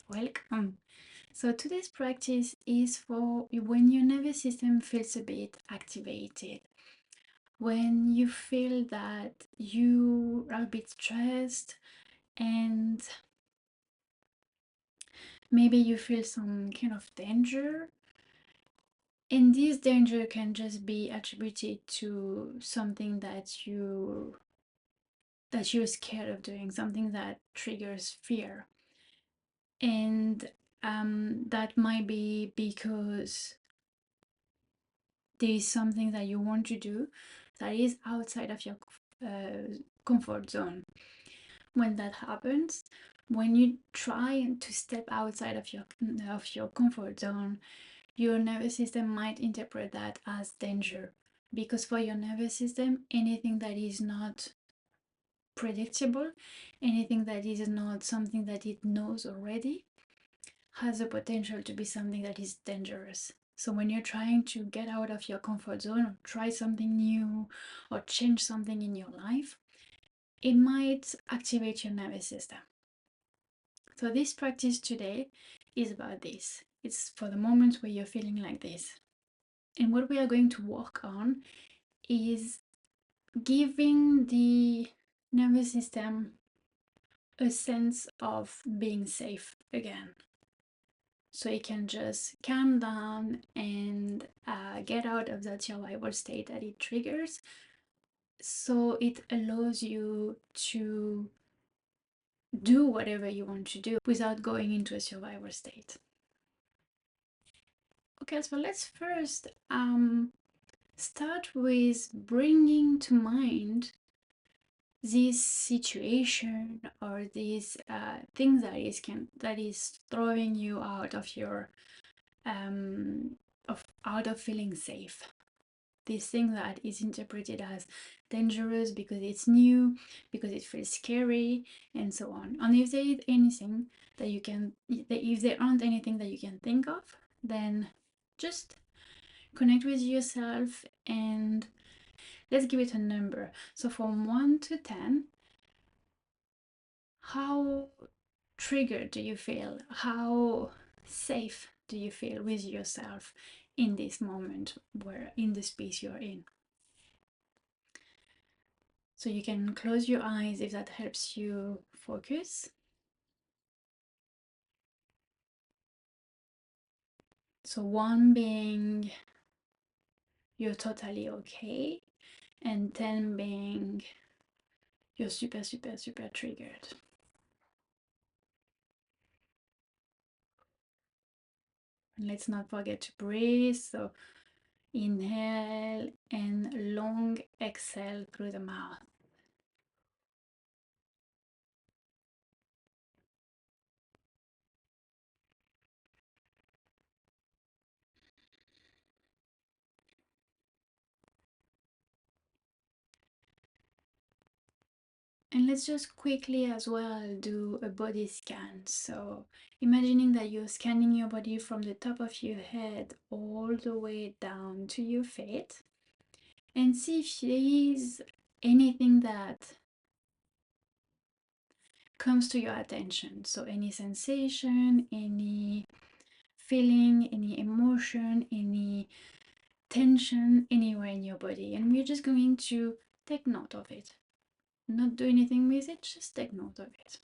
Welcome. So today's practice is for when your nervous system feels a bit activated, when you feel that you are a bit stressed and maybe you feel some kind of danger. And this danger can just be attributed to something that you're scared of doing, something that triggers fear. And that might be because there is something that you want to do that is outside of your comfort zone. When that happens, when you try to step outside of your comfort zone, your nervous system might interpret that as danger, because for your nervous system, anything that is not predictable, anything that is not something that it knows already, has the potential to be something that is dangerous. So when you're trying to get out of your comfort zone or try something new or change something in your life, it might activate your nervous system. So this practice today is about this. It's for the moments where you're feeling like this. And what we are going to work on is giving the nervous system a sense of being safe again. So it can just calm down and get out of that survival state that it triggers. So it allows you to do whatever you want to do without going into a survival state. Okay, so let's first start with bringing to mind this situation or this thing that is throwing you out of your out of feeling safe. This thing that is interpreted as dangerous because it's new, because it feels scary, and so on. And if there is anything that you can, if there aren't anything that you can think of, then just connect with yourself and let's give it a number. So from 1 to 10, how triggered do you feel? How safe do you feel with yourself in this moment, where in the space you're in? So you can close your eyes if that helps you focus. So 1 being you're totally okay, and 10 being you're super, super, super triggered. And let's not forget to breathe. So inhale and long exhale through the mouth. And let's just quickly as well do a body scan. So imagining that you're scanning your body from the top of your head all the way down to your feet, and see if there is anything that comes to your attention. So any sensation, any feeling, any emotion, any tension anywhere in your body. And we're just going to take note of it. Not do anything with it, just take note of it.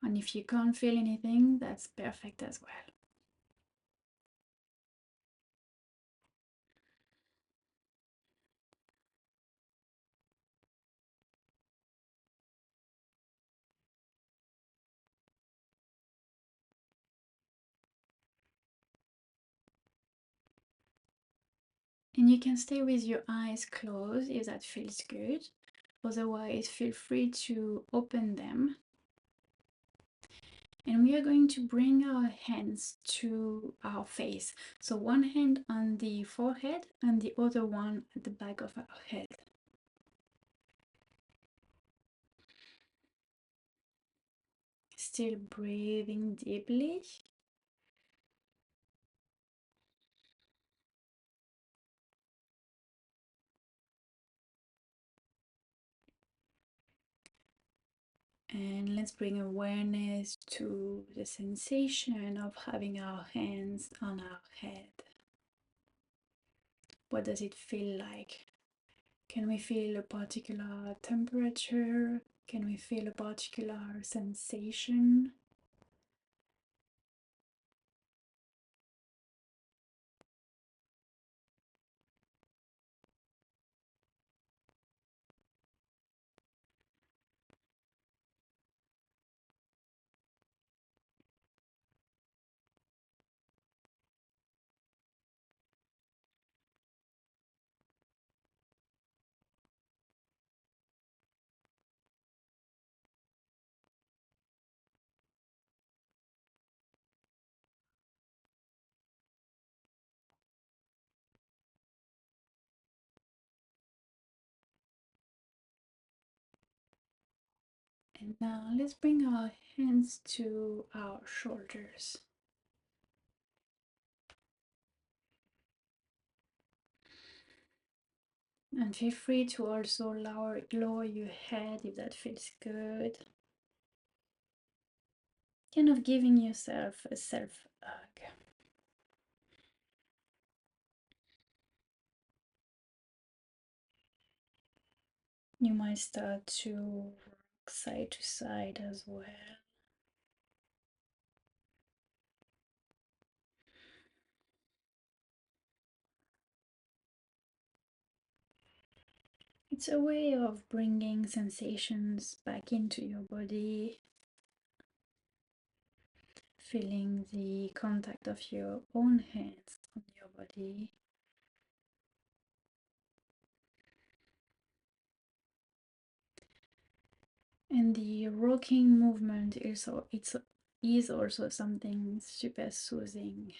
And if you can't feel anything, that's perfect as well. And you can stay with your eyes closed if that feels good. Otherwise, feel free to open them. And we are going to bring our hands to our face. So one hand on the forehead and the other one at the back of our head. Still breathing deeply. And let's bring awareness to the sensation of having our hands on our head. What does it feel like? Can we feel a particular temperature? Can we feel a particular sensation? And now let's bring our hands to our shoulders. And feel free to also lower your head if that feels good. Kind of giving yourself a self hug. You might start to rock side to side as well. It's a way of bringing sensations back into your body, feeling the contact of your own hands on your body. And the rocking movement is also something super soothing.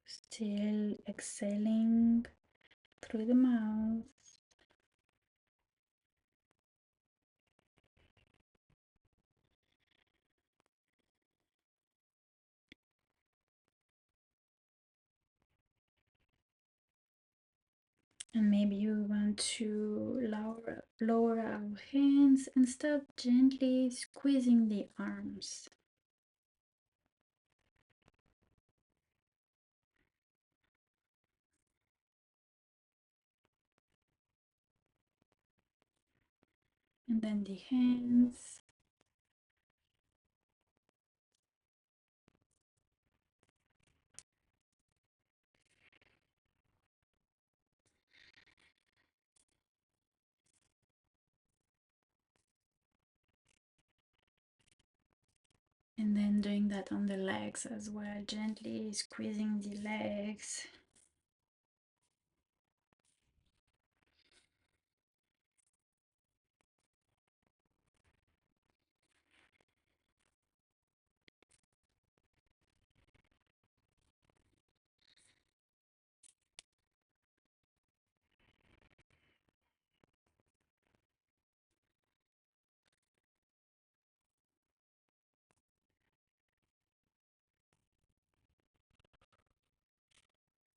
Still exhaling through the mouth. And maybe you want to lower our hands and start gently squeezing the arms. And then the hands. And then doing that on the legs as well, gently squeezing the legs.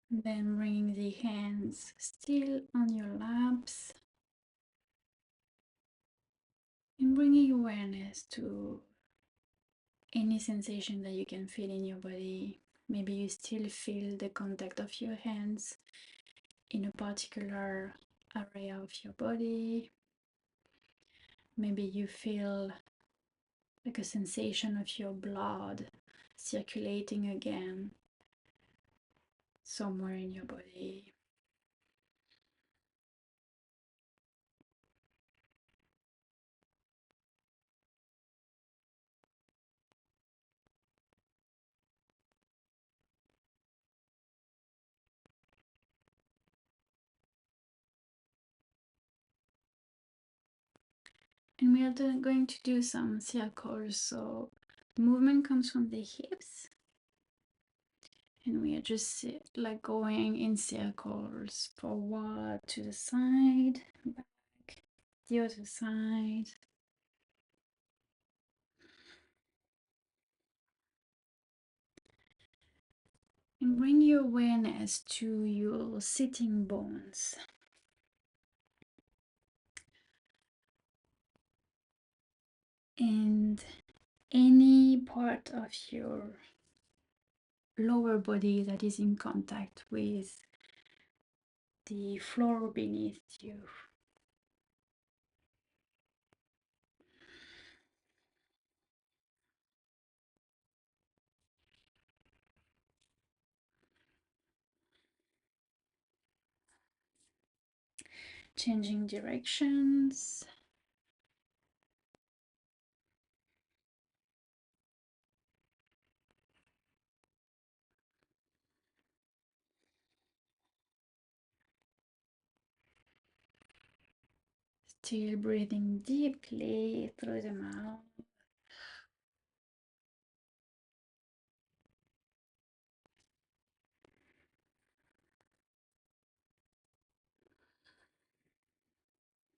Then bringing the hands still on your laps and bringing awareness to any sensation that you can feel in your body. Maybe you still feel the contact of your hands in a particular area of your body. Maybe you feel like a sensation of your blood circulating again somewhere in your body. And we are going to do some circles. So The movement comes from the hips, and we are just like going in circles, forward to the side, back, the other side. And bring your awareness to your sitting bones. And any part of your lower body that is in contact with the floor beneath you. Changing directions. Still breathing deeply through the mouth.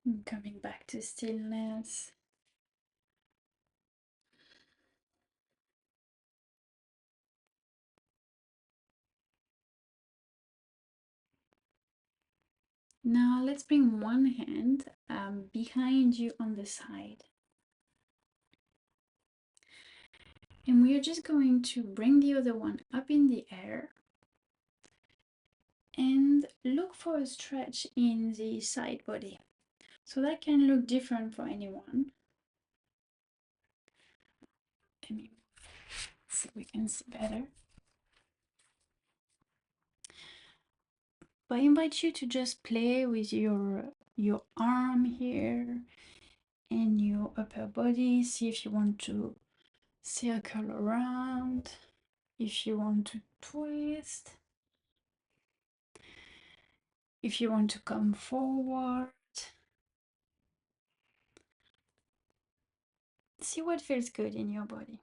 And coming back to stillness. Now let's bring one hand behind you on the side. And we are just going to bring the other one up in the air and look for a stretch in the side body. So that can look different for anyone. Let me see if we can see better. But I invite you to just play with your arm here and your upper body. See if you want to circle around, if you want to twist, if you want to come forward. See what feels good in your body.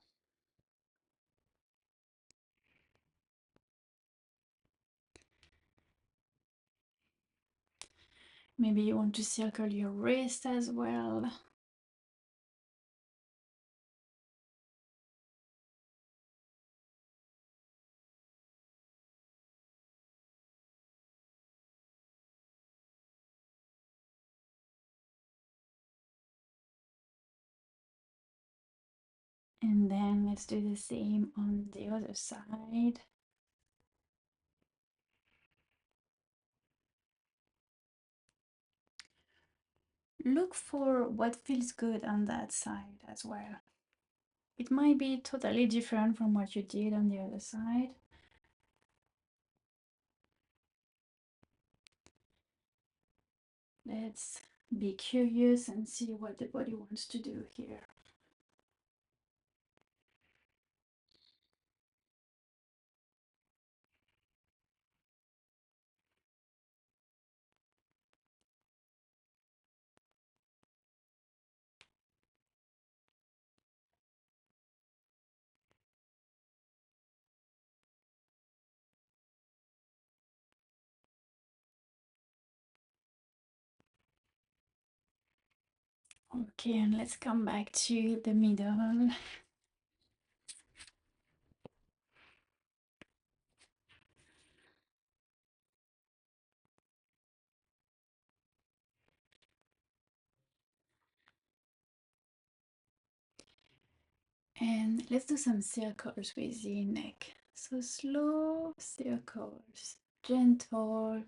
Maybe you want to circle your wrist as well. And then let's do the same on the other side. Look for what feels good on that side as well. It might be totally different from what you did on the other side. Let's be curious and see what the body wants to do here. Okay, and let's come back to the middle. And let's do some circles with the neck. So slow circles, gentle.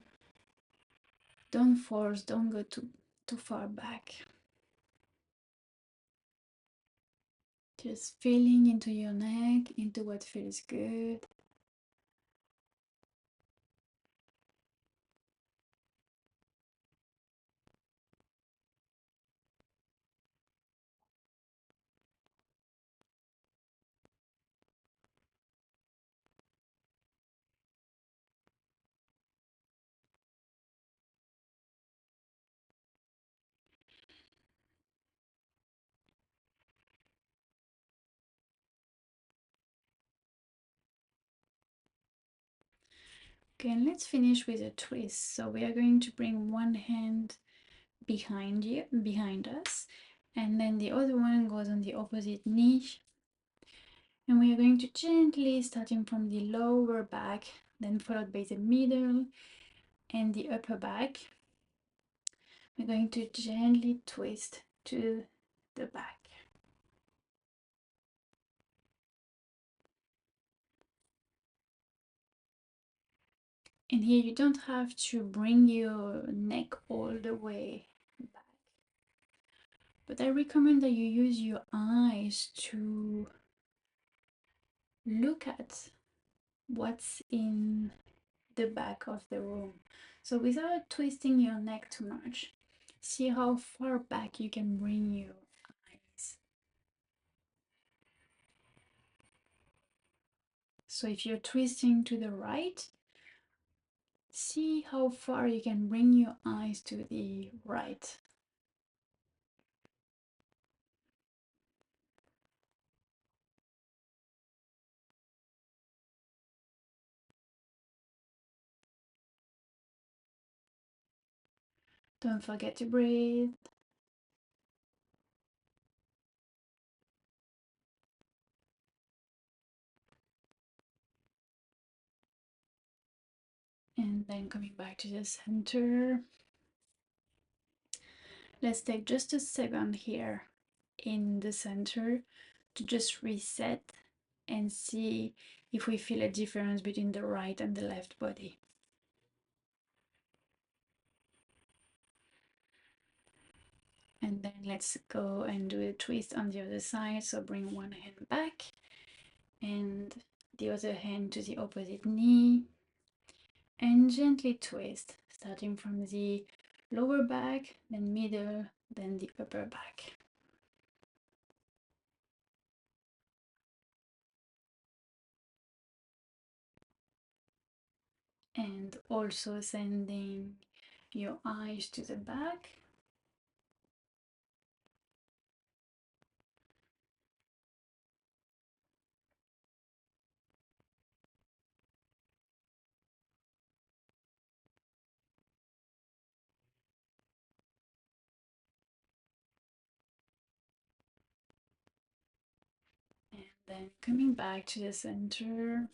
Don't force, don't go too far back. Just feeling into your neck, into what feels good. Okay, and let's finish with a twist. So we are going to bring one hand behind us, and then the other one goes on the opposite knee. And we are going to gently, starting from the lower back, then followed by the middle and the upper back. We're going to gently twist to the back. And here you don't have to bring your neck all the way back. But I recommend that you use your eyes to look at what's in the back of the room. So without twisting your neck too much, see how far back you can bring your eyes. So if you're twisting to the right, see how far you can bring your eyes to the right. Don't forget to breathe. And then coming back to the center. Let's take just a second here in the center to just reset and see if we feel a difference between the right and the left body. And then let's go and do a twist on the other side. So bring one hand back and the other hand to the opposite knee and gently twist, starting from the lower back, then middle, then the upper back. And also sending your eyes to the back. And then coming back to the center.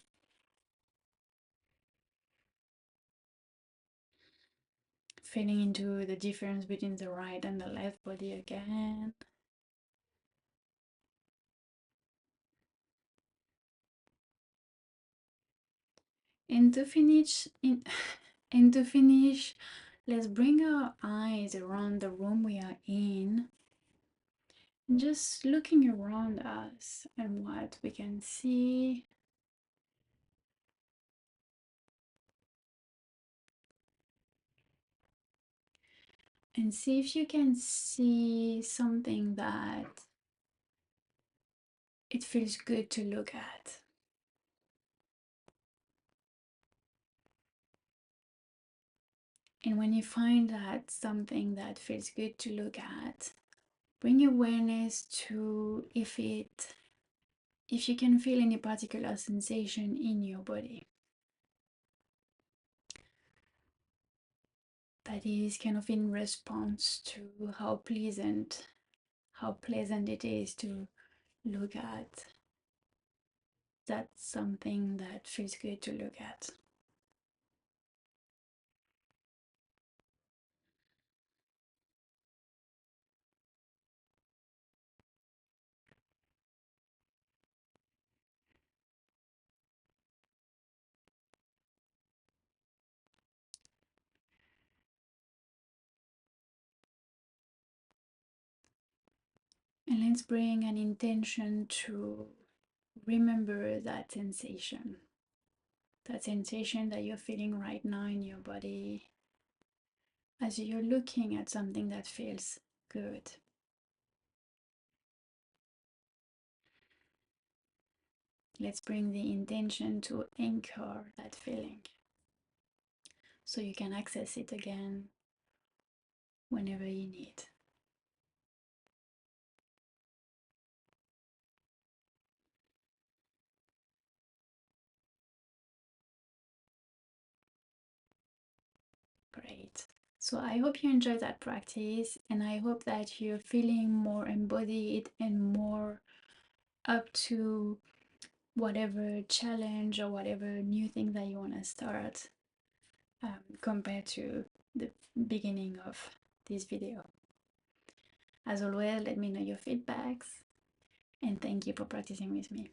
Feeling into the difference between the right and the left body again. And to finish, and to finish, let's bring our eyes around the room we are in, just looking around us and what we can see. And see if you can see something that it feels good to look at. And when you find that something that feels good to look at, bring awareness to if you can feel any particular sensation in your body that is kind of in response to how pleasant it is to look at. That's something that feels good to look at. And let's bring an intention to remember that sensation that you're feeling right now in your body as you're looking at something that feels good. Let's bring the intention to anchor that feeling so you can access it again whenever you need. Great. So I hope you enjoy that practice, and I hope that you're feeling more embodied and more up to whatever challenge or whatever new thing that you want to start, compared to the beginning of this video. As always, let me know your feedbacks, and thank you for practicing with me.